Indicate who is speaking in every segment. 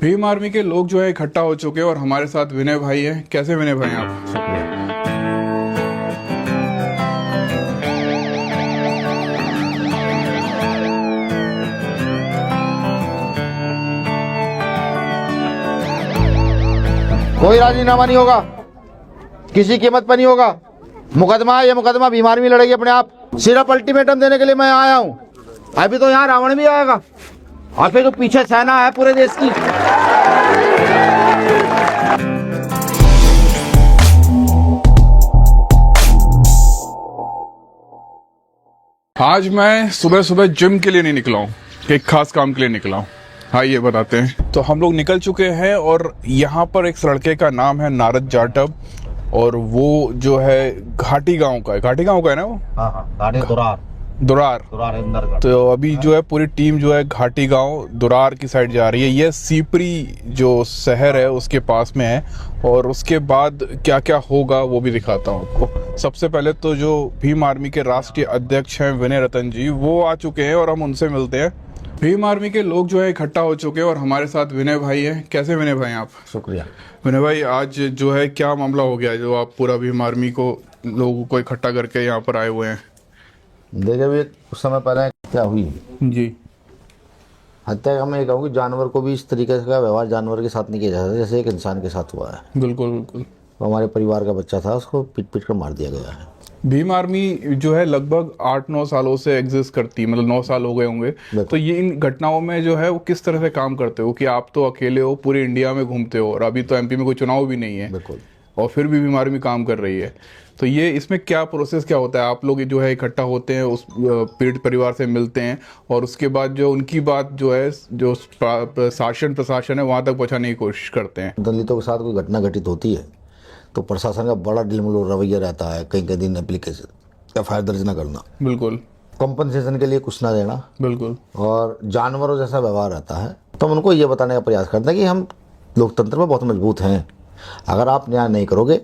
Speaker 1: Bhim army के लोग जो है इकट्ठा हो चुके हैं और हमारे साथ विनय भाई हैं। कैसे विनय भाई आप?
Speaker 2: शुक्रिया। कोई राजीनामा नहीं होगा, किसी कीमत पर नहीं होगा। मुकदमा है, ये मुकदमा भीम आर्मी लड़ेगी अपने आप। सिर्फ अल्टीमेटम देने के लिए मैं आया हूँ। अभी तो यहाँ रावण भी आएगा और फिर जो पीछे सेना है पूरे देश की।
Speaker 1: आज मैं सुबह सुबह जिम के लिए नहीं निकला हूँ, एक खास काम के लिए निकला हूँ। हाँ, ये बताते हैं। तो हम लोग निकल चुके हैं और यहाँ पर एक लड़के का नाम है नारद जाटव और वो जो है घाटी गांव का है ना वो?
Speaker 2: हाँ, घाटी
Speaker 1: दुरार। तो अभी जो है पूरी टीम जो है घाटी गांव दुरार की साइड जा रही है। ये सीपरी जो शहर है उसके पास में है और उसके बाद क्या क्या होगा वो भी दिखाता हूँ आपको। सबसे पहले तो जो भीम आर्मी के राष्ट्रीय अध्यक्ष हैं विनय रतन जी, वो आ चुके हैं और हम उनसे मिलते हैं। भीम आर्मी के लोग जो है इकट्ठा हो चुके हैं और हमारे साथ विनय भाई हैं। कैसे विनय भाई आप?
Speaker 2: शुक्रिया।
Speaker 1: विनय भाई, आज जो है क्या मामला हो गया जो आप पूरा भीम आर्मी को लोगों को इकट्ठा करके यहाँ पर आए हुए हैं?
Speaker 2: देखिए, अभी कुछ समय पहले हत्या हुई
Speaker 1: जी।
Speaker 2: हत्या का मैं ये कहूँ कि जानवर को भी इस तरीके का व्यवहार जानवर के साथ नहीं किया जाता जैसे एक इंसान के साथ हुआ है।
Speaker 1: बिल्कुल बिल्कुल।
Speaker 2: तो हमारे परिवार का बच्चा था, उसको पीट पीट कर मार दिया गया है।
Speaker 1: भीम आर्मी जो है लगभग 8-9 सालों से एग्जिस्ट करती है, मतलब 9 साल हो गए होंगे। तो ये इन घटनाओं में जो है वो किस तरह से काम करते हो कि आप तो अकेले हो, पूरे इंडिया में घूमते हो और अभी तो एमपी में कोई चुनाव भी नहीं है।
Speaker 2: बिल्कुल।
Speaker 1: और फिर भी भीम आर्मी काम कर रही है। तो ये इसमें क्या प्रोसेस क्या होता है? आप लोग जो है इकट्ठा होते हैं, उस पीड़ित परिवार से मिलते हैं और उसके बाद जो उनकी बात जो है जो प्रशासन है वहाँ तक पहुँचाने की कोशिश करते हैं।
Speaker 2: दलितों के साथ कोई घटना घटित होती है तो प्रशासन का बड़ा ढिलमुल रवैया रहता है। कई दिन एप्लीकेशन FIR दर्ज न करना,
Speaker 1: बिल्कुल,
Speaker 2: कंपनसेशन के लिए कुछ ना देना,
Speaker 1: बिल्कुल,
Speaker 2: और जानवरों जैसा व्यवहार रहता है। तो हम उनको ये बताने का प्रयास करते हैं कि हम लोकतंत्र में बहुत मजबूत हैं। अगर आप न्याय नहीं करोगे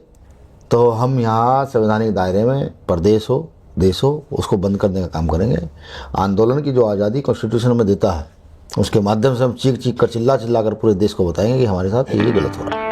Speaker 2: तो हम यहाँ संवैधानिक दायरे में प्रदेश हो देश हो उसको बंद करने का काम करेंगे। आंदोलन की जो आज़ादी कॉन्स्टिट्यूशन में देता है उसके माध्यम से हम चीख चीख कर चिल्ला चिल्ला कर पूरे देश को बताएंगे कि हमारे साथ ये गलत हो रहा है।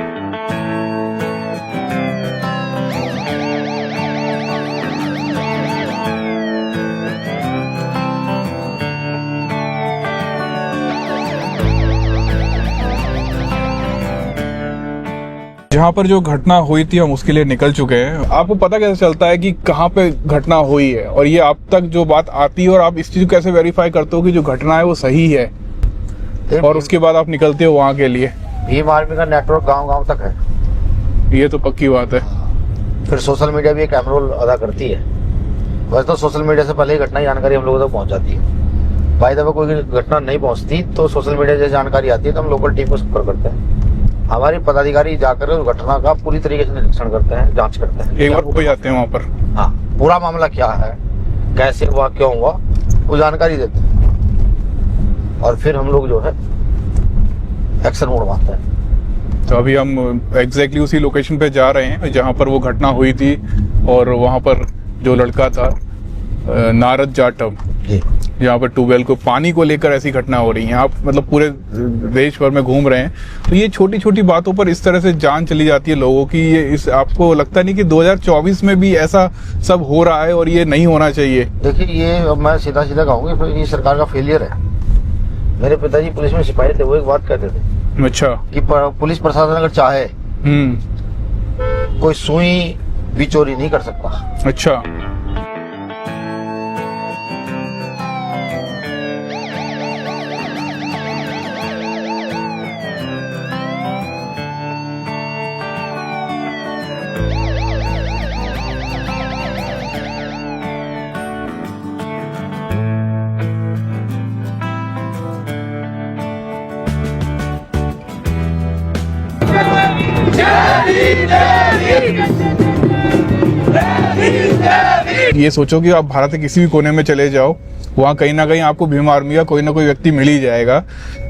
Speaker 1: जहाँ पर जो घटना हुई थी हम उसके लिए निकल चुके हैं। आपको पता कैसे चलता है कि कहाँ पे घटना हुई है और ये आप तक जो बात आती है और आप इस चीज को कैसे वेरीफाई करते हो कि जो घटना है वो सही है और उसके बाद आप निकलते हो वहाँ के लिए?
Speaker 2: भीम आर्मी का नेटवर्क गांव-गांव तक है।
Speaker 1: ये तो पक्की बात है।
Speaker 2: फिर सोशल मीडिया भी एक अहम रोल अदा करती है। वैसे तो सोशल मीडिया से पहले ही घटना की जानकारी हम लोगों तक पहुँच जाती है। बाय द वे कोई घटना नहीं पहुँचती तो सोशल मीडिया से जानकारी आती है तो हम लोकल टीम को संपर्क करते हैं। हमारे पदाधिकारी जाकर उस घटना का पूरी तरीके से निरीक्षण करते हैं, जांच करते हैं।
Speaker 1: एक बार हो जाते हैं वहाँ पर।
Speaker 2: हाँ, पूरा मामला क्या है, कैसे हुआ, क्यों हुआ, वो जानकारी देते हैं और फिर हम लोग जो है एक्शन मोड में आते हैं।
Speaker 1: तो अभी हम एग्जैक्टली उसी लोकेशन पे जा रहे हैं जहाँ पर वो घटना हुई थी और वहाँ पर जो लड़का था नारद जाटव, यहाँ पर ट्यूबवेल को पानी को लेकर ऐसी घटना हो रही है। आप मतलब पूरे देश भर में घूम रहे हैं तो ये छोटी छोटी बातों पर इस तरह से जान चली जाती है लोगों की। ये इस आपको लगता नहीं कि 2024 में भी ऐसा सब हो रहा है और ये नहीं होना चाहिए?
Speaker 2: देखिए, ये मैं सीधा सीधा कहूँगा ये सरकार का फेलियर है। मेरे पिताजी पुलिस में सिपाही थे, वो एक बात कहते थे।
Speaker 1: अच्छा।
Speaker 2: कि पुलिस प्रशासन अगर चाहे कोई सुई भी चोरी नहीं कर सकता।
Speaker 1: अच्छा। ये सोचो कि आप भारत के किसी भी कोने में चले जाओ, वहाँ कहीं ना कहीं आपको भीम आर्मी का कोई ना कोई व्यक्ति मिल ही जाएगा।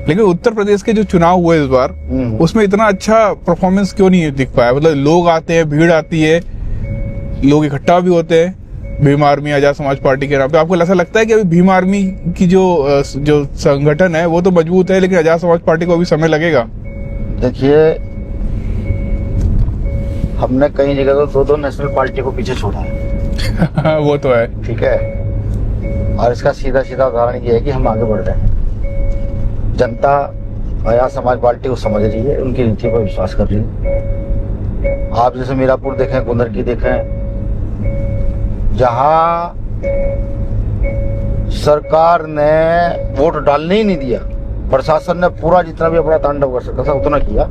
Speaker 1: लेकिन उत्तर प्रदेश के जो चुनाव हुए इस बार, उसमें इतना अच्छा परफॉर्मेंस क्यों नहीं दिख पाया? मतलब लोग आते हैं, भीड़ आती है, लोग इकट्ठा भी होते हैं भीम आर्मी आजाद समाज पार्टी के नाम पे। आपको ऐसा लगता है कि अभी भीम आर्मी की जो संगठन है वो तो मजबूत है, लेकिन आजाद समाज पार्टी को अभी समय लगेगा?
Speaker 2: देखिए, हमने कई जगह तो दो नेशनल पार्टी को पीछे छोड़ा है।
Speaker 1: वो तो है।
Speaker 2: ठीक है, और इसका सीधा सीधा उदाहरण ये है कि हम आगे बढ़ रहे हैं। जनता आया समाज पार्टी को समझ रही है, उनकी नीति पर विश्वास कर रही है। आप जैसे मीरापुर देखें, कुंदरकी देखें, जहां सरकार ने वोट डालने ही नहीं दिया, प्रशासन ने पूरा जितना भी अपना तांडव कर सकता था उतना किया,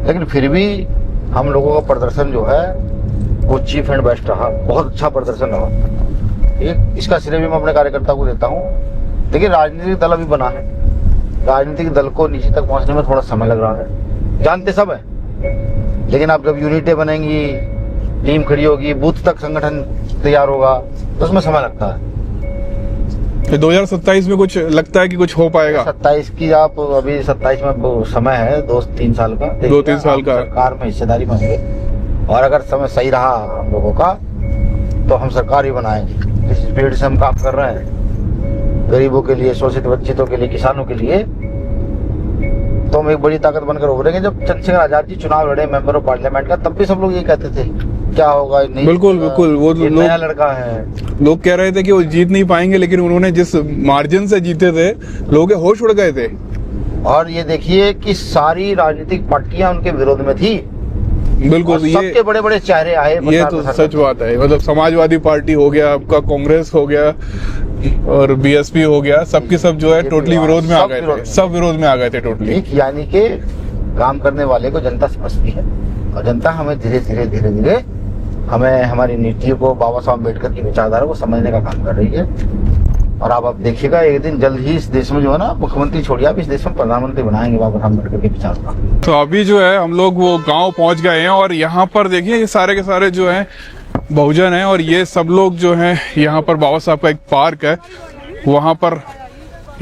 Speaker 2: लेकिन फिर भी हम लोगों का प्रदर्शन जो है वो चीफ एंड बेस्ट रहा। बहुत अच्छा प्रदर्शन रहा। इसका श्रेय भी मैं अपने कार्यकर्ता को देता हूँ। देखिए, राजनीतिक दल अभी बना है, राजनीतिक दल को नीचे तक पहुंचने में थोड़ा समय लग रहा है, जानते सब है। लेकिन अब जब यूनिटें बनेंगी, टीम खड़ी होगी, बूथ तक संगठन तैयार होगा, तो उसमें समय लगता है।
Speaker 1: 2027 में कुछ लगता है कि कुछ हो पाएगा?
Speaker 2: 27 की आप अभी 27 में समय है 2-3 साल का,
Speaker 1: 2-3 साल का
Speaker 2: सरकार में हिस्सेदारी मांगे, और अगर समय सही रहा हम लोगों का तो हम सरकार ही बनाएंगे। इस स्पीड से हम काम कर रहे हैं गरीबों के लिए, शोषित वंचितों के लिए, किसानों के लिए, तो हम एक बड़ी ताकत बनकर उभरेंगे। जब चंद्रशेखर आजाद जी चुनाव लड़े मेंबर ऑफ पार्लियामेंट का, तब भी सब लोग ये कहते थे क्या होगा, नहीं
Speaker 1: बिल्कुल बिल्कुल, वो
Speaker 2: नया लड़का है।
Speaker 1: लोग कह रहे थे कि वो जीत नहीं पाएंगे, लेकिन उन्होंने जिस मार्जिन से जीते थे, लोगों के होश उड़ गए थे।
Speaker 2: और ये देखिए कि सारी राजनीतिक पार्टियां उनके विरोध में थी।
Speaker 1: बिल्कुल, ये
Speaker 2: सबके बड़े बड़े चेहरे आए।
Speaker 1: ये तो सच बात है। मतलब समाजवादी पार्टी हो गया, आपका कांग्रेस हो गया और बीएसपी हो गया, सबके सब जो है टोटली विरोध में आ गए थे। सब विरोध में आ गए थे टोटली।
Speaker 2: यानी कि काम करने वाले को जनता समझती है, और जनता हमें धीरे धीरे हमें हमारी नीतियों को, बाबा साहब अम्बेडकर की विचारधारा को समझने का काम कर रही है। और आप देखिएगा एक दिन जल्द ही इस देश में जो है ना, मुख्यमंत्री छोड़िए आप, इस देश में प्रधानमंत्री बनाएंगे बाबा साहब अम्बेडकर के विचार का।
Speaker 1: तो अभी जो है हम लोग वो गांव पहुंच गए हैं, और यहाँ पर देखिए ये सारे के सारे जो हैं बहुजन हैं, और ये सब लोग जो हैं यहाँ पर बाबा साहब का एक पार्क है, वहाँ पर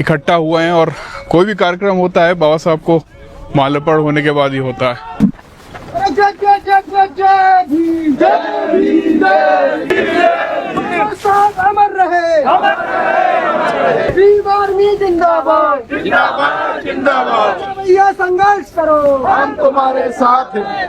Speaker 1: इकट्ठा हुए हैं। और कोई भी कार्यक्रम होता है बाबा साहब को माल्यार्पण होने के बाद ही होता है।
Speaker 3: अमर रहे, जिंदाबाद, जिंदाबाद, जिंदाबाद। भैया संघर्ष करो, हम तुम्हारे साथ हैं।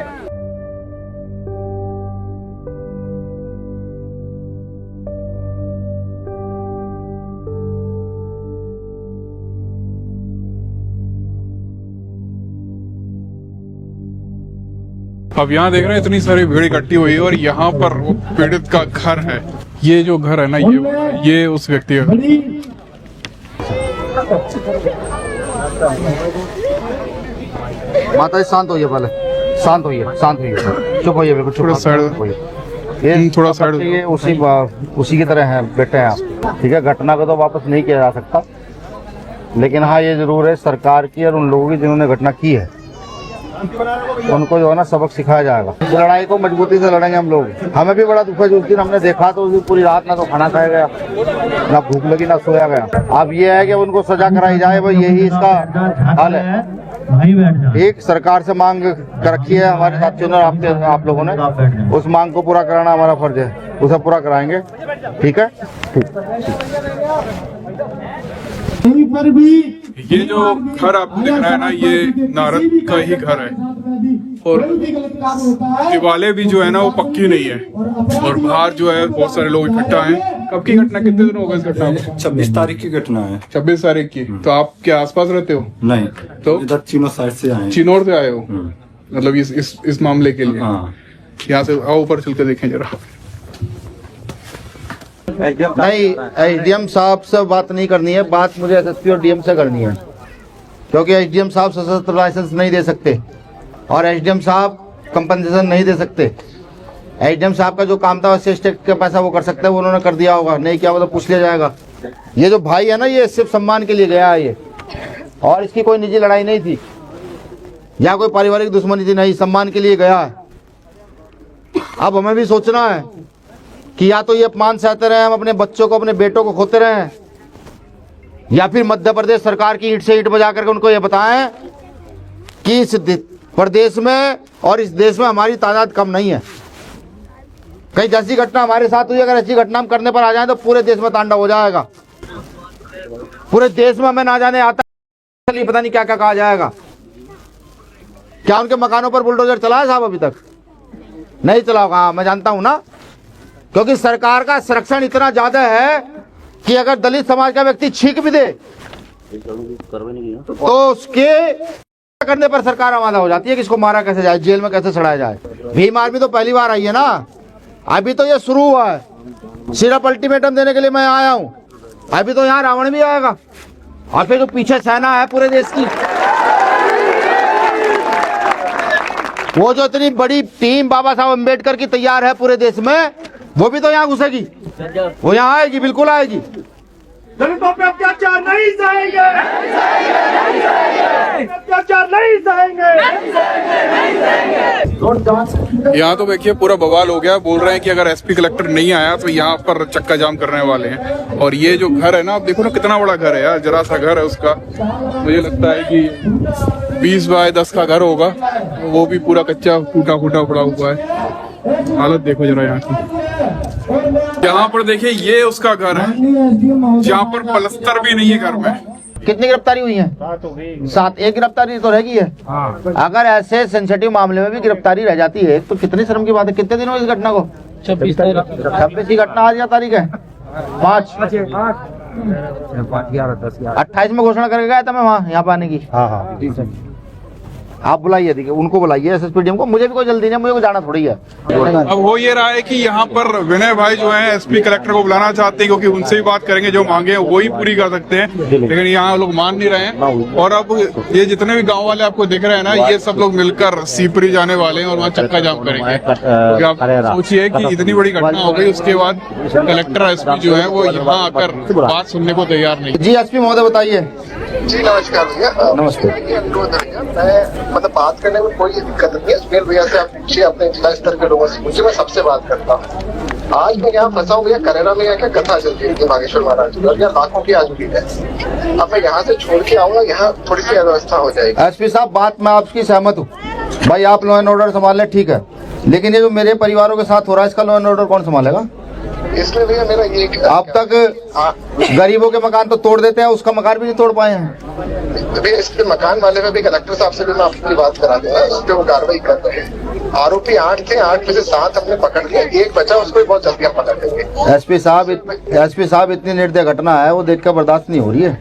Speaker 1: अब यहाँ देख रहे हैं इतनी सारी भीड़ इकट्ठी हुई है, और यहाँ पर वो पीड़ित का घर है। ये जो घर है ना, ये उस व्यक्ति का।
Speaker 2: माता जी शांत होइए, पहले शांत होइए, शांत होइए, चुप होइए, बिल्कुल
Speaker 1: थोड़ा साइड
Speaker 2: होइए। ये
Speaker 1: थोड़ा साइड,
Speaker 2: ये उसी की तरह है, बेटे हैं आप। ठीक है, घटना को तो वापस नहीं किया जा सकता, लेकिन हाँ ये जरूर है सरकार की और उन लोगों की जिन्होंने घटना की है, उनको जो है ना सबक सिखाया जाएगा। इस लड़ाई को मजबूती से लड़ेंगे हम लोग। हमें भी बड़ा दुख है, उस दिन हमने देखा तो उस दिन पूरी रात ना तो खाना खाया गया, ना भूख लगी, ना सोया गया। अब ये है कि उनको सजा कराई जाए, भाई यही इसका हाल है। एक सरकार से मांग कर रखी है हमारे साथियों ने, आप लोगों ने, उस मांग को पूरा कराना हमारा फर्ज है, उसे पूरा कराएंगे। ठीक है,
Speaker 3: पर भी
Speaker 1: ये जो घर आपको दिख रहा है ना, ये नारद का ही घर है, और दिवाले भी जो है ना वो पक्की नहीं है, और बाहर जो है बहुत सारे लोग इकट्ठा हैं। कब की घटना, कितने दिन हो गए इस घटना को?
Speaker 4: 26 तारीख की घटना है।
Speaker 1: 26 तारीख की। तो आप क्या आसपास रहते हो?
Speaker 4: नहीं,
Speaker 1: तो
Speaker 4: इधर चिनोर साइड से आए हैं।
Speaker 1: चिनौर से आए हो? मतलब इस मामले के लिए?
Speaker 4: हाँ।
Speaker 1: यहाँ से आओ, ऊपर चल के देखें जरा।
Speaker 2: नहीं, एसडीएम साहब से बात नहीं करनी है, बात मुझे एसएसपी और डीएम से करनी है, क्योंकि एसडीएम साहब सशस्त्र लाइसेंस नहीं दे सकते, और एसडीएम साहब कंपनसेशन नहीं दे सकते। एसडीएम साहब का जो काम था वैसे स्टेट का पैसा वो कर सकते हैं, वो उन्होंने कर दिया होगा, नहीं किया वो तो पूछ लिया जाएगा। ये जो भाई है ना, ये सिर्फ सम्मान के लिए गया है ये, और इसकी कोई निजी लड़ाई नहीं थी या कोई पारिवारिक दुश्मनी थी, नहीं, सम्मान के लिए गया है। अब हमें भी सोचना है कि या तो ये अपमान सहते रहे, हम अपने बच्चों को, अपने बेटों को खोते रहे, या फिर मध्य प्रदेश सरकार की ईंट से ईंट बजा करके उनको ये बताएं कि इस प्रदेश में और इस देश में हमारी तादाद कम नहीं है। कहीं जैसी घटना हमारे साथ हुई, अगर ऐसी घटना हम करने पर आ जाए तो पूरे देश में तांडव हो जाएगा। पूरे देश में हमें ना जाने आता पता नहीं क्या क्या कहा जाएगा। क्या उनके मकानों पर बुलडोजर चला है साहब? अभी तक नहीं चला होगा। हाँ, मैं जानता हूं ना, क्योंकि सरकार का संरक्षण इतना ज्यादा है कि अगर दलित समाज का व्यक्ति छींक भी दे तो उसके करने पर सरकार आमादा हो जाती है कि इसको मारा कैसे जाए, जेल में कैसे चढ़ाया जाए। भीम आर्मी तो पहली बार आई है ना, अभी तो ये शुरू हुआ है। सिर्फ अल्टीमेटम देने के लिए मैं आया हूं, अभी तो यहाँ रावण भी आएगा और फिर जो पीछे सेना है पूरे देश की, वो जो इतनी बड़ी टीम बाबा साहब अम्बेडकर की तैयार है पूरे देश में, वो भी तो यहाँ घुसेगी, वो यहाँ आएगी, बिल्कुल आएगी।
Speaker 3: दलितों पे अत्याचार नहीं सहेंगे, अत्याचार नहीं सहेंगे।
Speaker 1: यहाँ तो देखिए पूरा बवाल हो गया। बोल रहे हैं कि अगर एसपी कलेक्टर नहीं आया तो यहाँ पर चक्का जाम करने वाले हैं। और ये जो घर है ना, आप देखो ना कितना बड़ा घर है यार, जरा सा घर है उसका। मुझे लगता है कि 20 बाय 10 का घर होगा, वो भी पूरा कच्चा टूटा फूटा पड़ा हुआ है। हालत देखो जरा यहाँ की। यहाँ पर देखिए ये उसका घर है जहाँ पर पलस्तर भी नहीं है घर में।
Speaker 2: कितनी गिरफ्तारी हुई है? 7। एक गिरफ्तारी तो रहेगी है। अगर ऐसे सेंसिटिव मामले में भी गिरफ्तारी रह जाती है तो कितनी शर्म की बात है। कितने दिन हुए इस घटना को? 26 की घटना आज या तारीख है 5, 28 में घोषणा करके गया था मैं वहाँ, यहाँ पे आने की। हाँ, आप बुलाइए, देखिए उनको बुलाइए, एसएसपीडीएम को। मुझे भी कोई जल्दी नहीं, मुझे को जाना थोड़ी है।
Speaker 1: अब हो ये रहा है कि यहाँ पर विनय भाई जो है एसपी कलेक्टर को बुलाना चाहते हैं, क्योंकि उनसे ही बात करेंगे, जो मांगे हैं वही पूरी कर सकते हैं, लेकिन यहाँ लोग मान नहीं रहे हैं। और अब ये जितने भी गाँव वाले आपको दिख रहे हैं ना, ये सब लोग मिलकर सीपरी जाने वाले हैं और वहाँ चक्का जाम करेंगे। क्योंकि आप सोचिए कि इतनी बड़ी घटना हो गई, उसके बाद कलेक्टर एसपी जो है वो यहाँ आकर बात सुनने को तैयार नहीं।
Speaker 2: जी एसपी महोदय बताइए।
Speaker 5: जी नमस्कार भैया।
Speaker 2: नमस्ते।
Speaker 5: अनुरोध है भैया, मैं मतलब बात करने में कोई दिक्कत नहीं है। सुनील भैया से आप पूछिए, अपने जिला स्तर के लोगों से पूछिए, मैं सबसे बात करता हूँ। आज मैं यहाँ फंसा हूँ भैया, करेरा में यहाँ क्या कथा चल रही है बागेश्वर महाराज की, और यहाँ लाखों की आज भी है। अब मैं यहाँ से छोड़ के आऊंगा, यहाँ थोड़ी सी अव्यवस्था हो जाएगी।
Speaker 2: एसपी साहब, बात मैं आपकी सहमत हूँ भाई, आप लॉ एंड ऑर्डर संभाल लें, ठीक है, लेकिन ये जो मेरे परिवारों के साथ हो रहा है, इसका लॉ एंड ऑर्डर कौन संभालेगा?
Speaker 5: इसलिए भैया मेरा ये
Speaker 2: अब तक गरीबों के मकान तो तोड़ देते हैं, उसका मकान भी नहीं तोड़ पाए हैं।
Speaker 5: भैया इस पे मकान वाले में भी कलेक्टर साहब से भी मैं आपकी बात करा दूंगा, उस पर वो कार्रवाई कर रहे हैं। आरोपी 8 थे, 8 में से 7 हमने पकड़ लिया, एक बचा, उसको भी बहुत जल्दी हम पकड़ लेंगे।
Speaker 2: एसपी साहब इतनी निर्दय घटना है, वो देख कर बर्दाश्त नहीं हो रही है,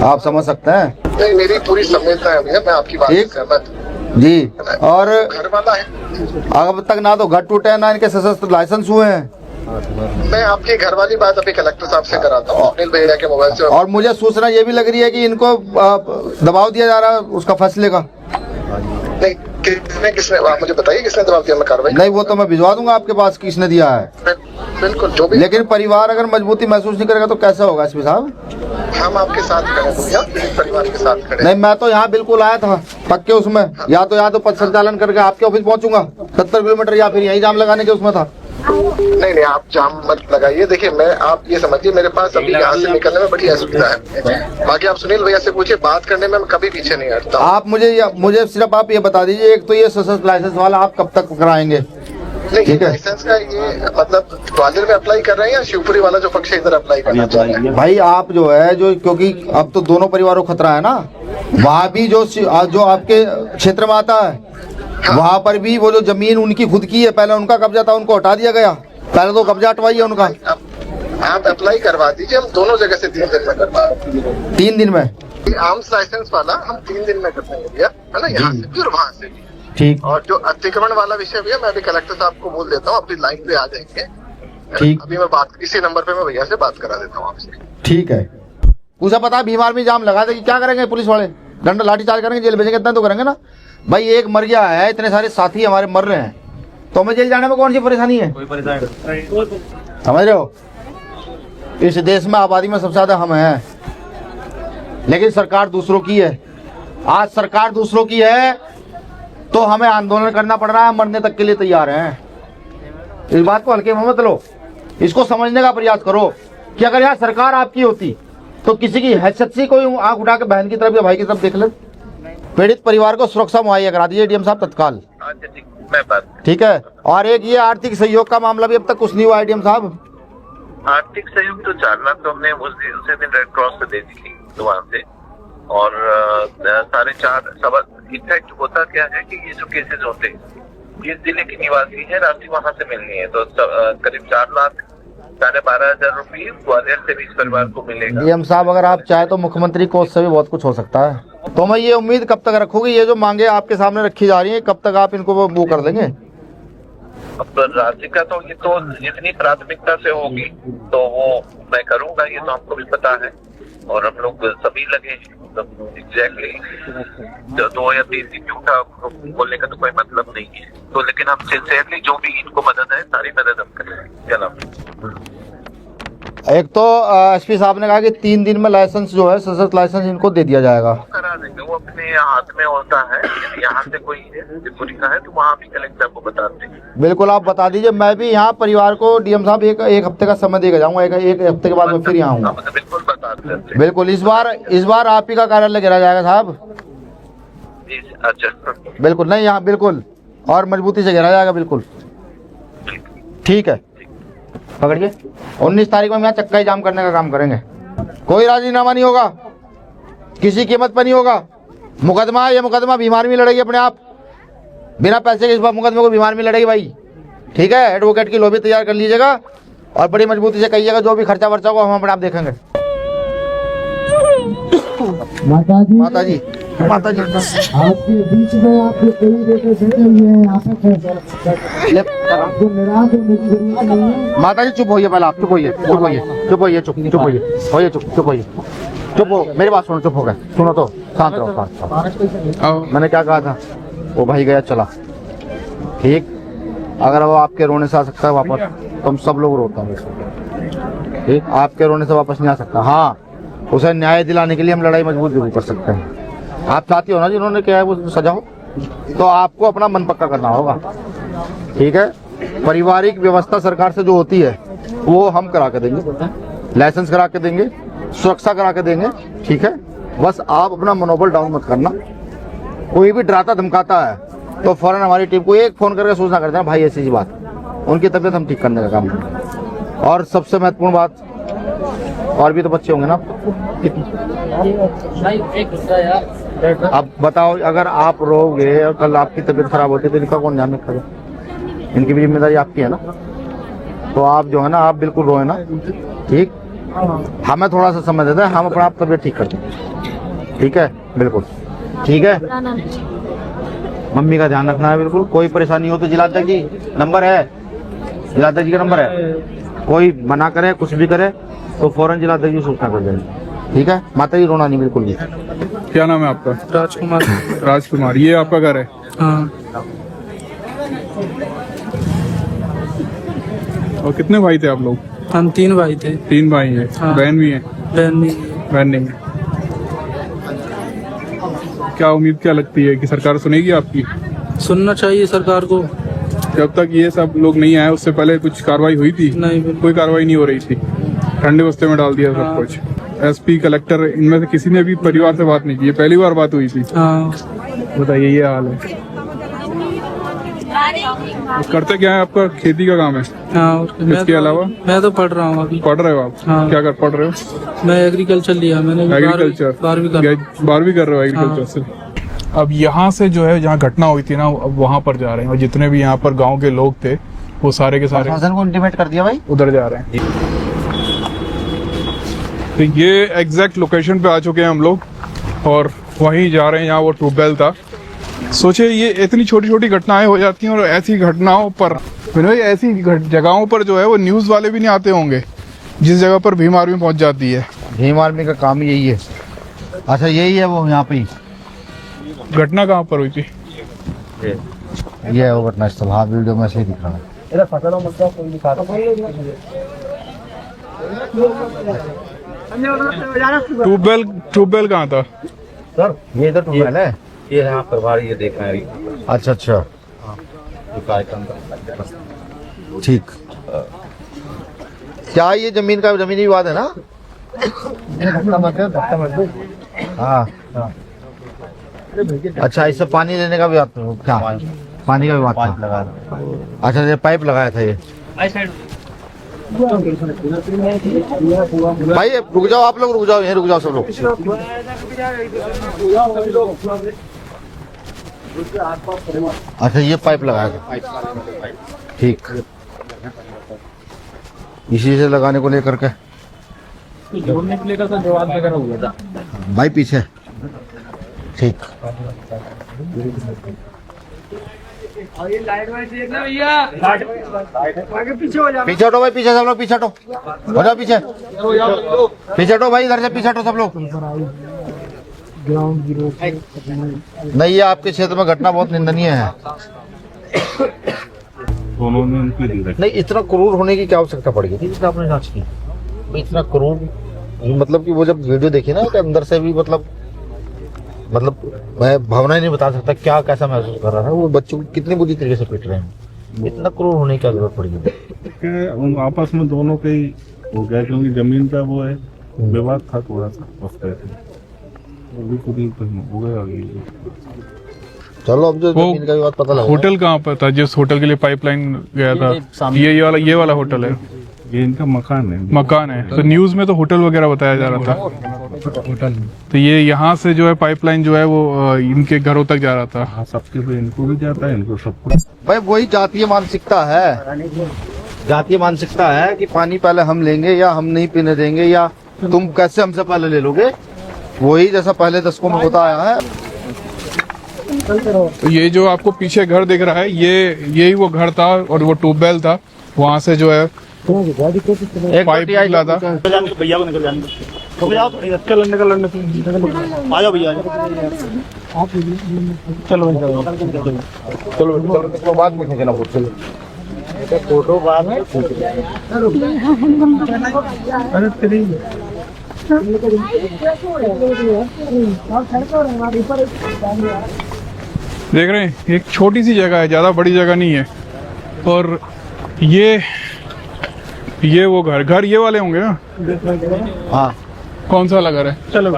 Speaker 2: आप समझ सकते हैं।
Speaker 5: नहीं, मेरी पूरी संवेदना है भैया, मैं आपकी बात से सहमत हूं
Speaker 2: जी। और
Speaker 5: घर वाला है,
Speaker 2: अब तक ना तो घर टूटे हैं, ना इनके सशस्त्र लाइसेंस हुए हैं।
Speaker 5: मैं आपकी घर वाली बात अभी कलेक्टर साहब से कराता हूँ, सुनील भैया के मोबाइल से।
Speaker 2: और मुझे सूचना ये भी लग रही है कि इनको दबाव दिया जा रहा है उसका फैसले का।
Speaker 5: नहीं, किसने आप मुझे बताइए, किसने दबाव दिया? मैं कार्रवाई
Speaker 2: नहीं, वो तो मैं भिजवा दूंगा आपके पास किसने दिया है।
Speaker 5: बिल्कुल, जो भी।
Speaker 2: लेकिन परिवार अगर मजबूती महसूस नहीं करेगा तो कैसा होगा एसपी साहब?
Speaker 5: हम आपके साथ खड़े हैं भैया, परिवार के साथ खड़े।
Speaker 2: नहीं, मैं तो यहाँ बिल्कुल आया था पक्के उसमें, या तो पथ संचालन करके आपके ऑफिस पहुंचूंगा 70 किलोमीटर, या फिर यही जाम लगाने के उसमें था।
Speaker 5: नहीं, आप जाम मत लगाइए। देखिए, मैं आप ये समझिए, मेरे पास अभी यहाँ से निकलने में बड़ी असुविधा है। बाकी आप सुनील भैया से पूछिए, बात करने में मैं कभी पीछे नहीं हटता।
Speaker 2: आप मुझे सिर्फ आप ये बता दीजिए, एक तो ये सशस्त्र लाइसेंस वाला आप कब तक कराएंगे?
Speaker 5: नहीं, लाइसेंस का ये मतलब ग्वालियर में अप्लाई कर रहे हैं या शिवपुरी वाला जो पक्ष है इधर अप्लाई करना चाह रहे हैं?
Speaker 2: भाई आप जो है, जो क्योंकि अब तो दोनों परिवारों को खतरा है ना, वहाँ भी जो आपके क्षेत्र में आता है, वहाँ पर भी वो जो जमीन उनकी खुद की है, पहले उनका कब्जा था, उनको हटा दिया गया, पहले तो कब्जा हटवाइए उनका।
Speaker 5: आप अप्लाई करवा दीजिए, हम दोनों जगह से 3 दिन में करवा।
Speaker 2: 3 दिन में?
Speaker 5: आर्म्स लाइसेंस वाला हम 3 दिन में कर देंगे भैया, है ना, यहाँ से भी और वहाँ से भी।
Speaker 2: ठीक।
Speaker 5: और जो अतिक्रमण वाला विषय भैया, मैं अभी कलेक्टर साहब को बोल देता हूँ, अपनी लाइन पे आ जाएंगे।
Speaker 2: ठीक।
Speaker 5: अभी मैं बात इसी नंबर पे मैं भैया से बात करा देता हूँ आपसे।
Speaker 2: ठीक है। पूछा पता भीम आर्मी जाम लगा देगी, क्या करेंगे पुलिस वाले? डंडा लाठी चार्ज करेंगे, जेल भेजेंगे, इतना तो करेंगे ना भाई। एक मर गया है, इतने सारे साथी हमारे मर रहे हैं, तो हमें जेल जाने में कौन सी परेशानी है? कोई परेशानी समझ रहे हो? इस देश में आबादी में सबसे ज्यादा हम हैं, लेकिन सरकार दूसरों की है। आज सरकार दूसरों की है तो हमें आंदोलन करना पड़ रहा है, मरने तक के लिए तैयार हैं। इस बात को हल्के में मत लो, इसको समझने का प्रयास करो कि अगर यहाँ सरकार आपकी होती तो किसी की हैसियत से कोई आंख उठा के बहन की तरफ या भाई की तरफ देख ले। पीड़ित परिवार को सुरक्षा मुहैया करा दीजिए डीएम साहब तत्काल। ठीक है। और एक ये आर्थिक सहयोग का मामला भी अब तक कुछ नहीं हुआ है डीएम साहब।
Speaker 6: आर्थिक सहयोग तो 4 लाख तो हमने उसी दिन रेड क्रॉस से दे दी थी दुकान से, और 4.5 इनफैक्ट होता क्या है कि ये जो केसेस होते हैं, जिस जिले की निवासी है राशि वहाँ से मिलनी है, तो करीब 4,12,500 रुपये ग्वालियर से भी इस परिवार को मिलेगा।
Speaker 2: डीएम साहब, अगर आप चाहे तो मुख्यमंत्री कोष से भी बहुत कुछ हो सकता है। तो मैं ये उम्मीद कब तक रखूंगी, ये जो मांगे आपके सामने रखी जा रही है, कब तक आप इनको वो कर देंगे?
Speaker 6: अब राशि का तो ये तो जितनी प्राथमिकता से होगी तो वो मैं करूंगा, ये तो हमको भी पता है और हम लोग सभी लगे एग्जैक्टली 2 या 3 दिन झूठा बोलने का तो कोई मतलब नहीं है। तो लेकिन हम सिंसियरली जो भी इनको मदद है सारी मदद हम करेंगे। चलो,
Speaker 2: एक तो एसपी साहब ने कहा कि 3 दिन में लाइसेंस जो है सशस्त्र लाइसेंस इनको दे दिया जाएगा।
Speaker 6: करा देंगे, वो अपने हाथ में होता है। यदि यहाँ से कोई त्रिपुरी का है तो वहाँ भी कलेक्टर को बता देंगे।
Speaker 2: बिल्कुल, आप बता दीजिए। मैं भी यहाँ परिवार को डीएम साहब एक हफ्ते का समय देकर जाऊंगा। एक हफ्ते के बाद मैं फिर यहाँ आऊँगा।
Speaker 6: बिल्कुल बता देंगे।
Speaker 2: बिल्कुल, इस बार आप ही का कार्यालय घेरा जाएगा साहब।
Speaker 6: जी, अच्छा,
Speaker 2: बिल्कुल, नहीं यहाँ बिल्कुल और मजबूती से घेरा जाएगा। बिल्कुल ठीक है, पकड़िए। 19 तारीख में हम यहाँ चक्का ही जाम करने का काम करेंगे। कोई राजीनामा नहीं होगा, किसी कीमत पर नहीं होगा। मुकदमा है, ये मुकदमा बीमार में लड़ेगी अपने आप, बिना पैसे के इस बार मुकदमे को बीमार में लड़ेगी भाई। ठीक है, एडवोकेट की लॉबी तैयार कर लीजिएगा और बड़ी मजबूती से कहिएगा जो भी खर्चा वर्चा होगा हम अपने आप देखेंगे। माता जी
Speaker 3: आपके बीच में आपके कई बेटे बैठे हुए हैं, आपको निराश होने की जरूरत नहीं है।
Speaker 2: माता जी चुप होइए, पहले आप चुप होइए, चुप हो। मेरी बात सुनो, चुप हो गए, सुनो तो, शांत रहो। मैंने क्या कहा था, वो भाई गया चला, ठीक। अगर वो आपके रोने से आ सकता है वापस तो हम सब लोग रोते हैं, ठीक। आपके रोने से वापस नहीं आ सकता। हाँ, उसे न्याय दिलाने के लिए हम लड़ाई मजबूत जरूर कर सकते हैं। आप चाहती हो ना जिन्होंने किया है वो सजा हो, तो आपको अपना मन पक्का करना होगा, ठीक है। पारिवारिक व्यवस्था सरकार से जो होती है वो हम करा के देंगे, लाइसेंस करा के देंगे, सुरक्षा करा के देंगे, ठीक है। बस आप अपना मनोबल डाउन मत करना। कोई भी डराता धमकाता है तो फौरन हमारी टीम को एक फोन करके सूचना करते हैं, भाई ऐसी बात, उनकी तबीयत हम ठीक करने का काम करेंगे। और सबसे महत्वपूर्ण बात, और भी तो बच्चे होंगे ना, अब बताओ, अगर आप रोगे और कल आपकी तबीयत खराब होती तो इनका कौन ध्यान रखेगा? इनकी भी जिम्मेदारी आपकी है ना। तो आप जो है ना, आप बिल्कुल रोए ना, ठीक। हमें थोड़ा सा समय देते हैं, हम अपना आप तबीयत ठीक करते हैं, ठीक है। बिल्कुल ठीक है, मम्मी का ध्यान रखना है। बिल्कुल, कोई परेशानी हो तो जिलाध्यक्ष जी नंबर है, जिलाध्यक्ष जी का नंबर है। कोई मना करे, कुछ भी करे तो फौरन जिलाध्यक्ष जी सूचना कर देंगे, ठीक है। माता जी रोना नहीं बिल्कुल भी।
Speaker 1: क्या नाम है आपका?
Speaker 7: राजकुमार।
Speaker 1: राजकुमार, ये आपका घर है?
Speaker 7: हाँ।
Speaker 1: और कितने भाई थे आप लोग?
Speaker 7: हम 3 भाई थे।
Speaker 1: 3 भाई हैं।
Speaker 7: हाँ।
Speaker 1: बहन भी है?
Speaker 7: बहन नहीं।
Speaker 1: बहन नहीं है। क्या उम्मीद क्या लगती है कि सरकार सुनेगी आपकी?
Speaker 7: सुनना चाहिए सरकार को।
Speaker 1: जब तक ये सब लोग नहीं आए उससे पहले कुछ कार्रवाई हुई थी?
Speaker 7: नहीं, बिल्कुल
Speaker 1: कोई कार्रवाई नहीं हो रही थी, ठंडे बस्ते में डाल दिया सब कुछ। एसपी, कलेक्टर, इनमें से किसी ने भी परिवार से बात नहीं की? पहली बार बात हुई थी?
Speaker 7: हाँ।
Speaker 1: बताइए, ये हाल है। करते क्या है? आपका खेती का काम है?
Speaker 7: हाँ। और
Speaker 1: इसके अलावा?
Speaker 7: मैं तो पढ़ रहा हूँ अभी।
Speaker 1: पढ़ रहे हो आप?
Speaker 7: हाँ।
Speaker 1: क्या पढ़ रहे हो?
Speaker 7: मैं एग्रीकल्चर लिया मैंने।
Speaker 1: एग्रीकल्चर?
Speaker 7: 12वीं
Speaker 1: कर रहे हो एग्रीकल्चर से? अब यहाँ से जो है, जहाँ घटना हुई थी ना, अब वहाँ पर जा रहे हैं और जितने भी यहाँ पर गांव के लोग थे वो सारे के सारे
Speaker 2: प्रशासन को इंटीमेट कर दिया भाई,
Speaker 1: उधर जा रहे हैं। तो ये एग्जैक्ट लोकेशन पे आ चुके हैं हम लोग और वहीं जा रहे हैं जहाँ वो ट्यूबवेल था। सोचे ये इतनी छोटी छोटी घटनाएं हो जाती हैं और ऐसी घटनाओं पर, ऐसी जगहों पर जो है वो न्यूज़ वाले भी नहीं आते होंगे, जिस जगह पर भीम आर्मी पहुंच जाती है।
Speaker 2: भीम आर्मी का काम यही है। अच्छा, यही है वो यहाँ पे ही
Speaker 1: घटना कहाँ पर हुई थी?
Speaker 2: ये है वो घटना स्थल। हाँ, वीडियो में से ही दिख रहा है।
Speaker 1: ट्यूबवेल कहाँ था
Speaker 2: सर? ये इधर ट्यूबवेल है,
Speaker 4: ये है आप परिवार, ये देख रहे हैं।
Speaker 2: अच्छा अच्छा, ठीक। क्या ये जमीन का जमीनी विवाद है ना? हाँ। अच्छा, इससे पानी लेने का विवाद? क्या पानी का विवाद था? अच्छा, ये पाइप लगाया था ये। भाई रुक जाओ, आप लोग रुक जाओ, यहीं रुक जाओ सब लोग। अच्छा ये पाइप लगाया था, ठीक। इसी से लगाने को लेकर के
Speaker 4: जोड़ने के लिए का जवाब वगैरह हुआ था
Speaker 2: भाई पीछे, ठीक। पीछे हटो भाई, पीछे सब लोग पीछे हटो, हो जाओ पीछे, पीछे हटो भाई, इधर से पीछे हटो सब लोग। नहीं, ये आपके क्षेत्र में घटना बहुत निंदनीय है। नहीं, इतना क्रूर होने की क्या आवश्यकता पड़ेगी थी जितना आपने जांच की? इतना क्रूर मतलब कि वो जब वीडियो देखी ना कि अंदर से भी मतलब मैं भावना ही नहीं बता सकता क्या कैसा महसूस कर रहा था। वो बच्चों को कितनी बुरी तरीके से पीट रहे हैं, इतना क्रूर होने की क्या जरूरत पड़ेगी?
Speaker 8: आपस में दोनों के ही हो गया, क्योंकि जमीन का वो है विवाद था थोड़ा सा, उस तरह से हो गया।
Speaker 2: चलो अब जो जमीन का विवाद पता लगा।
Speaker 1: होटल कहाँ पर था जिस होटल के लिए पाइपलाइन गया था? ये वाला होटल है,
Speaker 8: ये इनका
Speaker 1: मकान है। तो न्यूज में तो होटल वगैरह बताया जा रहा था, तो ये यहाँ से जो है पाइपलाइन जो है वो इनके घरों तक जा रहा था।
Speaker 8: हाँ, सबके पे इनको भी जाता है, इनको सबको।
Speaker 2: भाई वही जातीय मानसिकता है, जातीय मानसिकता है कि पानी पहले हम लेंगे या हम नहीं पीने देंगे, या तुम कैसे हमसे पहले ले लोगे, वही जैसा पहले दशकों में होता आया है।
Speaker 1: तो ये जो आपको पीछे घर दिख रहा है, यही वो घर था और वो ट्यूबवेल था, वहाँ से जो है
Speaker 2: एक
Speaker 1: पाइप निकला था।
Speaker 8: भैया को निकल जाने आ जाओ भैया, चलो
Speaker 2: चलो बाद में खींचना फोटो बाद में।
Speaker 8: अरे तेरी
Speaker 1: देख रहे हैं, एक छोटी सी जगह है, ज्यादा बड़ी जगह नहीं है। और ये वो घर ये वाले होंगे ना?
Speaker 2: हाँ,
Speaker 1: कौन सा वाला घर है? चलो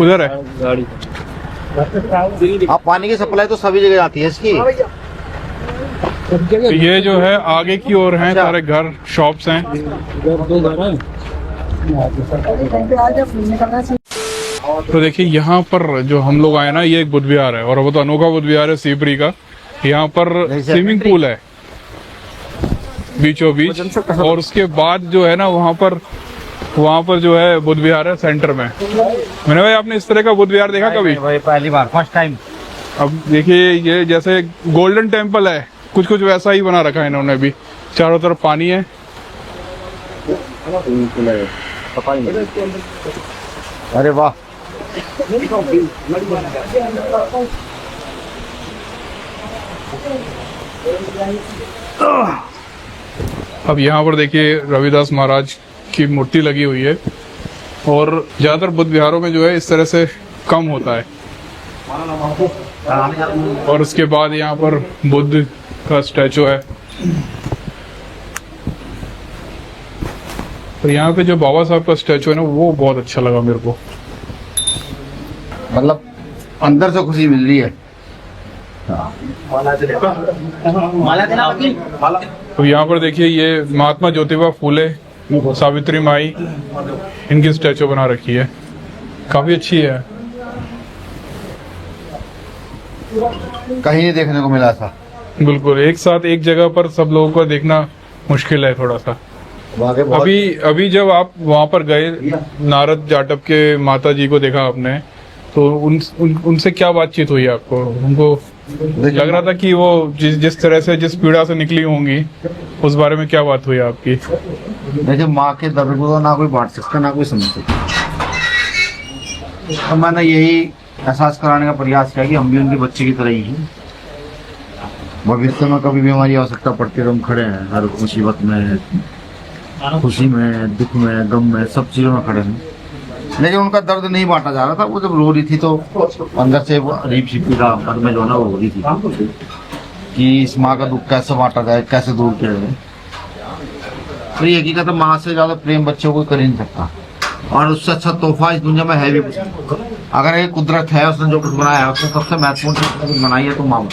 Speaker 1: उधर है।
Speaker 2: आप पानी की सप्लाई तो सभी जगह आती है इसकी।
Speaker 1: तो ये जो है आगे की ओर है सारे घर, शॉप्स हैं। तो देखिए यहाँ पर जो हम लोग आए ना, ये एक बुद्ध विहार है, और वो तो अनोखा बुद्ध विहार है सीपरी का। यहाँ पर स्विमिंग पूल है बीचों बीच, और उसके बाद जो है ना वहाँ पर जो है बुद्ध विहार है सेंटर में। मैंने भाई, आपने इस तरह का बुद्ध विहार देखा कभी?
Speaker 2: भाई पहली बार, फर्स्ट टाइम।
Speaker 1: अब देखिए, ये जैसे गोल्डन टेम्पल है, कुछ वैसा ही बना रखा है इन्होंने भी। चारों तरफ पानी है।
Speaker 2: अरे वाह,
Speaker 1: अब यहाँ पर देखिए रविदास महाराज की मूर्ति लगी हुई है, और ज्यादातर बुद्ध विहारों में जो है इस तरह से कम होता है। और उसके बाद यहाँ पर बुद्ध का स्टैचू है। और यहाँ पे जो बाबा साहब का स्टैचू है ना, वो बहुत अच्छा लगा मेरे को।
Speaker 2: मतलब अंदर से खुशी मिल रही है।
Speaker 1: तो यहाँ पर देखिए, ये महात्मा ज्योतिबा फूले, सावित्री माई, इनकी स्टैचू बना रखी है, काफी अच्छी है।
Speaker 2: कहीं नहीं देखने को मिला था।
Speaker 1: बिल्कुल, एक साथ एक जगह पर सब लोगों को देखना मुश्किल है थोड़ा सा। अभी जब आप वहाँ पर गए, नारद जाटव के माता जी को देखा आपने, तो उनसे क्या बातचीत हुई आपको? उनको लग रहा था कि वो जिस तरह से, जिस पीड़ा से निकली होंगी, उस बारे में क्या बात हुई आपकी?
Speaker 2: देखिए, माँ के दर्द को तो ना कोई बांट सकता, ना कोई समझ सकता। तो मैंने यही एहसास कराने का प्रयास किया कि हम भी उनके बच्चे की तरह ही हैं। भविष्य में कभी भी हमारी आवश्यकता पड़ती है तो हम खड़े हैं, हर मुसीबत में, खुशी में, दुख में, गम में, सब चीजों में खड़े हैं। लेकिन उनका दर्द नहीं बांटा जा रहा था। वो जब रो रही थी तो अंदर से वो अजीब सी पीड़ा मन में जो है ना, वो हो रही थी कि इस माँ का दुख कैसे बांटा जाए, कैसे दूर किया जाए। तो ये हकीकत है, माँ से ज्यादा प्रेम बच्चों को कर ही नहीं सकता, और उससे अच्छा तोहफा इस दुनिया में है भी। अगर एक कुदरत है, उसने जो कुछ बनाया है, उसने सबसे महत्वपूर्ण चीज बनाई है तो माँ।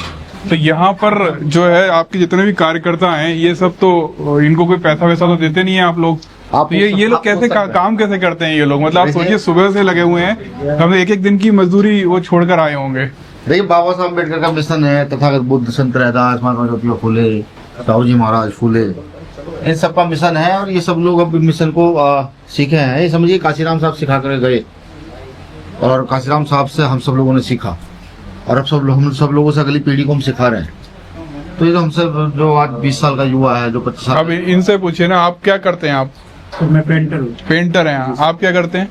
Speaker 1: तो यहाँ पर जो है आपके जितने भी कार्यकर्ता हैं, ये सब तो इनको कोई पैसा वैसा तो देते नहीं है आप लोग?
Speaker 2: आप
Speaker 1: तो ये लोग कैसे काम कैसे करते हैं ये लोग? मतलब आप सोचिए, सुबह से लगे हुए हैं, हम एक दिन की मजदूरी वो छोड़कर आए होंगे,
Speaker 2: देखिए बाबा साहब अम्बेडकर का मिशन है, तथागत बुद्ध, संत रैदास, महात्मा ज्योतिबा फुले, साहू जी महाराज फुले, इन सबका मिशन है। और ये सब लोग अब मिशन को सीखे हैं। ये समझिए काशीराम साहब सिखा कर गए और काशीराम साहब से हम सब लोगों ने सीखा, और अब हम सब लोगों से अगली पीढ़ी को हम सिखा रहे हैं। तो ये तो हमसे जो आज 20 साल का युवा है, जो 25 साल,
Speaker 1: अब इनसे पूछिए ना, आप क्या करते हैं? आप
Speaker 4: तो मैं पेंटर हूँ।
Speaker 1: पेंटर हैं आप, क्या करते हैं?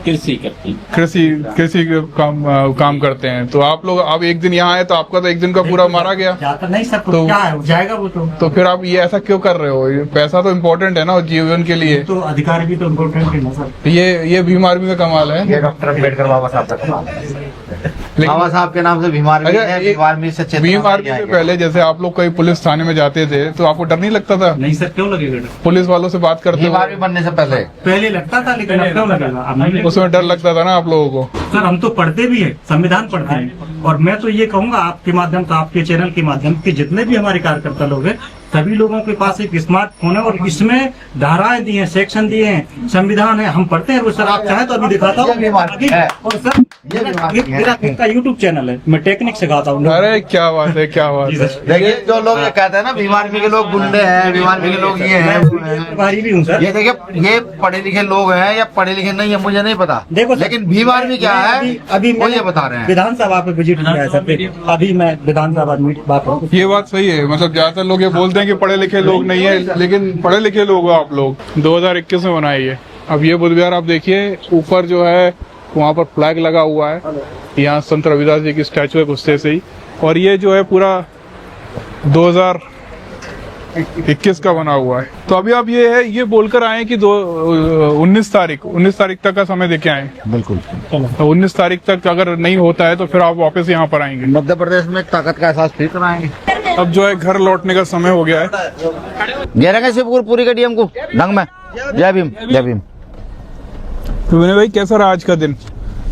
Speaker 4: कृषि करती हूँ।
Speaker 1: कृषि काम करते हैं। तो आप लोग अब एक दिन यहाँ आए तो आपका तो एक दिन का पूरा मारा गया।
Speaker 4: जाता नहीं सर,
Speaker 1: तो
Speaker 4: क्या है, हो जाएगा वो
Speaker 1: तो फिर आप ये ऐसा क्यों कर रहे हो? ये पैसा तो इम्पोर्टेंट है ना जीवन के लिए।
Speaker 4: तो अधिकार भी तो इम्पोर्टेंट है ना सर।
Speaker 1: ये भीम आर्मी का कमाल है।
Speaker 2: ये डॉक्टर अम्बेडकर बाबा साहब का कमाल है। बाबा साहब के नाम से भीम आर्मी है, भीम आर्मी से
Speaker 1: भीम आर्मी से पहले जैसे आप लोग कहीं पुलिस थाने में जाते थे तो आपको डर नहीं लगता था?
Speaker 4: नहीं सर, क्यों लगेगा?
Speaker 1: पुलिस वालों से बात करते
Speaker 2: भीम आर्मी बनने से पहले
Speaker 4: लगता था, लेकिन अब क्यों लगेगा? अब नहीं।
Speaker 1: उसमें डर लगता था ना आप लोगों को?
Speaker 4: सर हम तो पढ़ते भी हैं, संविधान पढ़ते हैं। और मैं तो ये कहूंगा आपके माध्यम से, आपके चैनल के माध्यम से, जितने भी हमारे कार्यकर्ता लोग हैं, सभी लोगों के पास एक स्मार्टफोन है और इसमें धाराएं दी हैं, सेक्शन दिए हैं, संविधान है, हम पढ़ते हैं। वो सर आप चाहे तो अभी दिखाता हूँ। और सर मेरा खुद का यूट्यूब चैनल है, मैं टेक्निक सिखाता हूँ।
Speaker 1: अरे क्या बात है, क्या बात है।
Speaker 2: देखिए जो लोग ये कहते हैं ना भीम आर्मी के लोग गुंडे हैं, भीम आर्मी के लोग ये हैं,
Speaker 4: प्रभारी भी हूँ सर।
Speaker 2: ये देखिए ये पढ़े लिखे लोग हैं या पढ़े लिखे नहीं है मुझे नहीं पता,
Speaker 4: देखो
Speaker 2: लेकिन भीम आर्मी क्या है
Speaker 4: अभी
Speaker 2: वो ये बता रहे हैं।
Speaker 4: विधानसभा पे विजिट किया है सर, अभी मैं विधानसभा में बात करूँ।
Speaker 1: ये बात सही है। मतलब ज्यादातर लोग ये बोलते हैं कि पढ़े लिखे लोग नहीं है, लेकिन पढ़े लिखे लोग हो आप लोग। 2021 में बनाई है। अब ये बुध विहार आप देखिए, ऊपर जो है वहाँ पर फ्लैग लगा हुआ है, यहाँ संत रविदास जी की स्टैचू है गुस्से से ही। और ये जो है पूरा 2021 का बना हुआ है। तो अभी आप ये बोलकर आए कि 19 तारीख तक का समय देके आए।
Speaker 2: बिल्कुल।
Speaker 1: तो 19 तारीख तक अगर नहीं होता है तो फिर आप वापस यहाँ पर आएंगे।
Speaker 2: मध्य प्रदेश में एक ताकत का एहसास फिर कराएंगे।
Speaker 1: अब जो है घर लौटने का समय हो गया है।
Speaker 2: घेरेंगे शिवपुर पूरी का डीएम को ढंग में। जय भीम, जय भीम।
Speaker 1: तो विनय भाई कैसा रहा आज का दिन,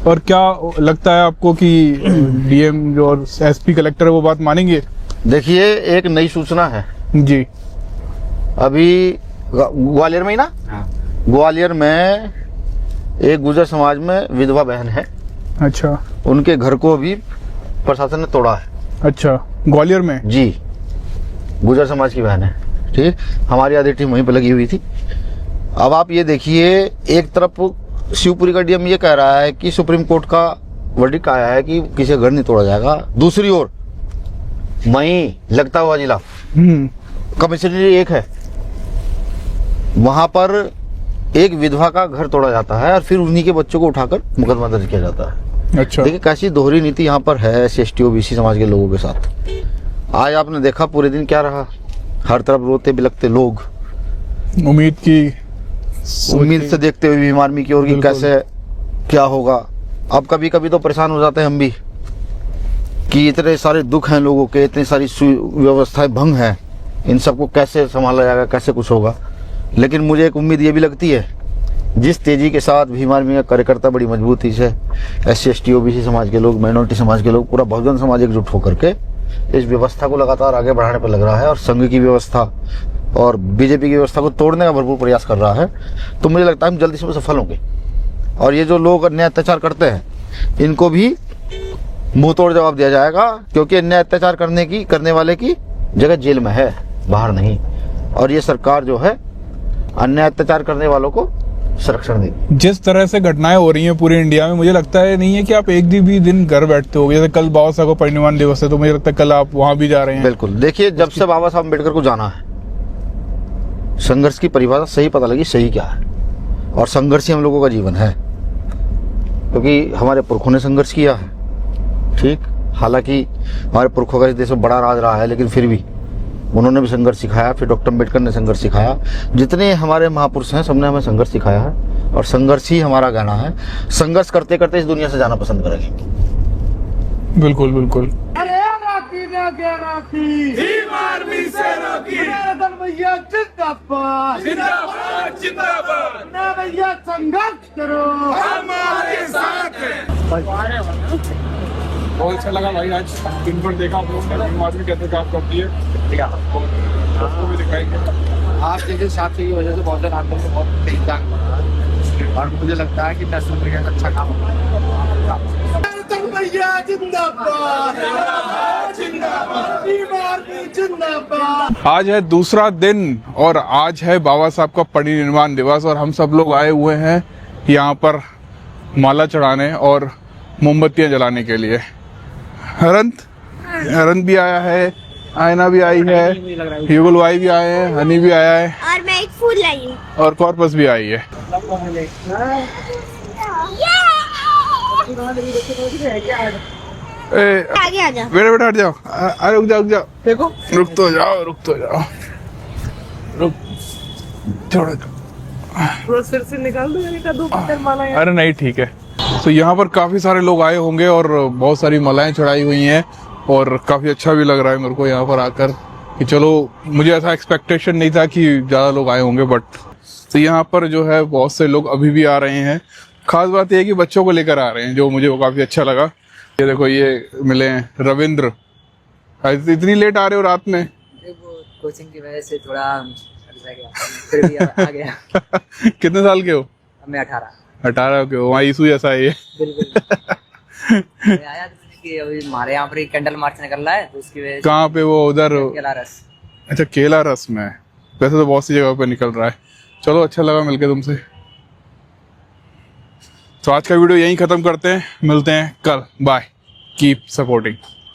Speaker 1: और क्या लगता है आपको कि डीएम जो और एसपी कलेक्टर है वो बात मानेंगे?
Speaker 2: देखिए एक नई सूचना है
Speaker 1: जी।
Speaker 2: अभी ग्वालियर में ही ना, ग्वालियर में एक गुर्जर समाज में विधवा बहन है।
Speaker 1: अच्छा।
Speaker 2: उनके घर को अभी प्रशासन ने तोड़ा है।
Speaker 1: अच्छा, ग्वालियर में?
Speaker 2: जी, गुर्जर समाज की बहन है। ठीक, हमारी आधी टीम वहीं पर लगी हुई थी। अब आप ये देखिए, एक तरफ शिवपुरी का डीएम ये कह रहा है कि सुप्रीम कोर्ट का वर्डिक्ट आया है कि किसी का घर नहीं तोड़ा जाएगा। दूसरी ओर वहीं लगता हुआ जिला कमिश्नरी एक है, वहां पर एक विधवा का घर तोड़ा जाता है और फिर उन्हीं के बच्चों को उठाकर मुकदमा दर्ज किया जाता है।
Speaker 1: अच्छा।
Speaker 2: देखिए कैसी दोहरी नीति यहाँ पर है SC/ST OBC समाज के लोगों के साथ। आज आपने देखा पूरे दिन क्या रहा, हर तरफ रोते बिलखते लोग, उम्मीद से देखते हुए भीम आर्मी की ओर की कैसे क्या होगा। अब कभी कभी तो परेशान हो जाते हैं हम भी कि इतने सारे दुख हैं लोगों के, इतनी सारी व्यवस्थाएं भंग हैं, इन सबको कैसे संभाला जाएगा, कैसे कुछ होगा। लेकिन मुझे एक उम्मीद ये भी लगती है, जिस तेजी के साथ भीम आर्मी का कार्यकर्ता बड़ी मजबूती से SC/ST OBC समाज के लोग, माइनॉरिटी समाज के लोग, पूरा बहुजन समाज एकजुट होकर के इस व्यवस्था को लगातार आगे बढ़ाने पर लग रहा है और संघ की व्यवस्था और बीजेपी की व्यवस्था को तोड़ने का भरपूर प्रयास कर रहा है। तो मुझे लगता है हम जल्दी से सफल होंगे और ये जो लोग अन्याय अत्याचार करते हैं इनको भी मुंह तोड़ जवाब दिया जाएगा, क्योंकि अन्याय अत्याचार करने वाले की जगह जेल में है, बाहर नहीं। और ये सरकार जो है अन्याय अत्याचार करने वालों को संरक्षण देगी।
Speaker 1: जिस तरह से घटनाएं हो रही हैं पूरे इंडिया में, मुझे लगता है नहीं है कि आप एक भी दिन घर बैठते हो। जैसे कल बाबा साहब का परिनिर्वाण दिवस है, तो मुझे लगता है कल आप वहां भी जा रहे हैं।
Speaker 2: बिल्कुल। देखिए जब से बाबा साहब अम्बेडकर को जाना है, संघर्ष की परिभाषा सही पता लगी, सही क्या है। और संघर्ष ही हम लोगों का जीवन है, क्योंकि हमारे पुरखों ने संघर्ष किया है। ठीक, हालांकि हमारे पुरखों का इस देश में बड़ा राज रहा है, लेकिन फिर भी उन्होंने भी संघर्ष सिखाया। फिर डॉक्टर अम्बेडकर ने संघर्ष सिखाया। जितने हमारे महापुरुष हैं सबने हमें संघर्ष सिखाया है और संघर्ष ही हमारा गहना है। संघर्ष करते करते इस दुनिया से जाना पसंद करेंगे।
Speaker 1: बिल्कुल बिल्कुल।
Speaker 3: संघर्ष करो, हमारे साथ हैं।
Speaker 1: बहुत अच्छा लगा भाई, आज दिन भर देखा आप लोगों ने भीम आर्मी कैसे काम करती है, आपको भी दिखाएंगे।
Speaker 2: आप जैसे साथी की वजह से बहुत जन आंदोलन में बहुत तेज जान और मुझे लगता है कि नेशनल ब्रिगेड अच्छा काम
Speaker 3: भैया जिंदाबाद, जिंदाबाद, जिंदाबाद।
Speaker 1: आज है दूसरा दिन और आज है बाबा साहब का परिनिर्वाण दिवस और हम सब लोग आए हुए हैं यहाँ पर माला चढ़ाने और मोमबत्तियां जलाने के लिए। हरंत भी आया है, आयना भी आई है, युगल भाई भी आए हैं, हनी भी आया है
Speaker 9: और मैं एक फूल लाई हूँ
Speaker 1: और कॉर्पस भी आई है।
Speaker 9: आगे आ जाओ।
Speaker 1: बेटा बेटा हट जाओ, रुक जाओ देखो, रुक तो जाओ रुक, छोड़ो
Speaker 3: सिर से निकाल दो, यानी का दो पत्थर माला है।
Speaker 1: अरे नहीं ठीक है। तो यहाँ पर काफी सारे लोग आए होंगे और बहुत सारी मालाएं चढ़ाई हुई हैं और काफी अच्छा भी लग रहा है मेरे को यहाँ पर आकर कि चलो, मुझे ऐसा एक्सपेक्टेशन नहीं था कि ज्यादा लोग आए होंगे, बट तो यहाँ पर जो है बहुत से लोग अभी भी आ रहे हैं। खास बात यह है कि बच्चों को लेकर आ रहे हैं, जो मुझे वो काफी अच्छा लगा। ये देखो, ये मिले हैं रविंद्र। इतनी लेट आ रहे हो रात में?
Speaker 10: वो कोचिंग की वजह से थोड़ा फिर भी आ गया।
Speaker 1: कितने साल के हो?
Speaker 10: मैं
Speaker 1: 18 के हो? वहाँ यीशु जैसा है ये।
Speaker 10: बिल्कुल। मैं आया कि अभी हमारे यहाँ पर कैंडल मार्च निकल रहा है, तो उसकी वजह से।
Speaker 1: कहाँ पे? वो उधर
Speaker 10: केला रस।
Speaker 1: अच्छा, केला रस में। वैसे तो बहुत सी जगह पे निकल रहा है। चलो, अच्छा लगा मिलके तुमसे। तो आज का वीडियो यहीं खत्म करते हैं, मिलते हैं कल। Bye, keep supporting.